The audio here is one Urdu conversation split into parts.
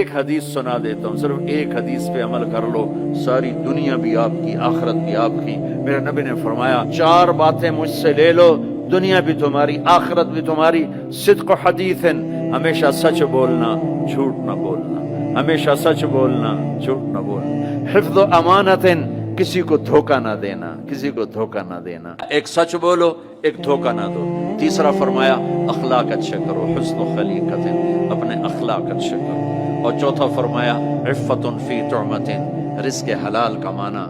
ایک حدیث سنا دیتا ہوں، صرف ایک حدیث پہ عمل کر لو، ساری دنیا بھی آپ کی، آخرت بھی آپ کی۔ میرے نبی نے فرمایا 4 باتیں مجھ سے لے لو، دنیا بھی تمہاری، آخرت بھی تمہاری۔ صدق حدیث، ہمیشہ سچ بولنا، جھوٹ نہ بولنا، ہمیشہ سچ بولنا، جھوٹ نہ بولنا۔ حفظ امانت، کسی کو دھوکہ نہ دینا، کسی کو دھوکہ نہ دینا، ایک سچ بولو، ایک دھوکہ نہ دو۔ تیسرا فرمایا اخلاق اچھے کرو، حسن خلیقت، اپنے اخلاق اچھے کرو۔ اور چوتھا فرمایا عفت فی طعمت، رزق حلال کمانا،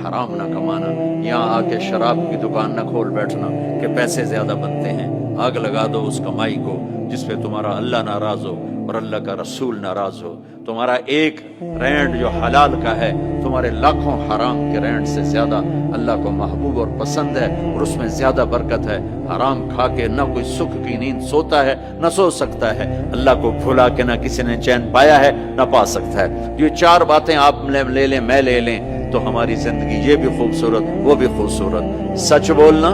حرام نہ کمانا۔ یہاں آ کے شراب کی دکان نہ کھول بیٹھنا کہ پیسے زیادہ بنتے ہیں، آگ لگا دو اس کمائی کو جس پہ تمہارا اللہ ناراض ہو اور اللہ کا رسول ناراض ہو۔ تمہارا ایک رینڈ جو حلال کا ہے تمہارے لاکھوں حرام کے رینڈ سے زیادہ اللہ کو محبوب اور پسند ہے، اور اس میں زیادہ برکت ہے۔ حرام کھا کے نہ کوئی سکھ کی نیند سوتا ہے، نہ سو سکتا ہے۔ اللہ کو بھلا کے نہ کسی نے چین پایا ہے، نہ پا سکتا ہے۔ یہ 4 باتیں آپ لے لیں، میں لے لیں تو ہماری زندگی یہ بھی خوبصورت، وہ بھی خوبصورت۔ سچ بولنا،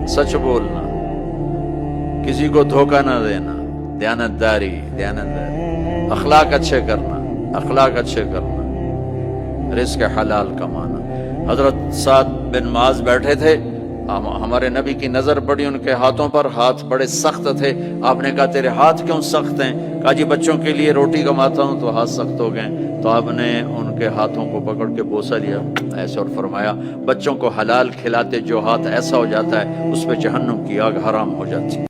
سچ بولنا، کسی کو دھوکہ نہ دینا، دیانتداری، اخلاق اچھے کرنا، اخلاق اچھے کرنا، رزق حلال کمانا۔ حضرت سعد بن معاذ بیٹھے تھے، ہمارے نبی کی نظر پڑی ان کے ہاتھوں پر، ہاتھ بڑے سخت تھے۔ آپ نے کہا تیرے ہاتھ کیوں سخت ہیں؟ کہا جی بچوں کے لیے روٹی کماتا ہوں تو ہاتھ سخت ہو گئے۔ تو آپ نے ان کے ہاتھوں کو پکڑ کے بوسہ لیا ایسے، اور فرمایا بچوں کو حلال کھلاتے جو ہاتھ ایسا ہو جاتا ہے اس پہ جہنم کی آگ حرام ہو جاتی ہے۔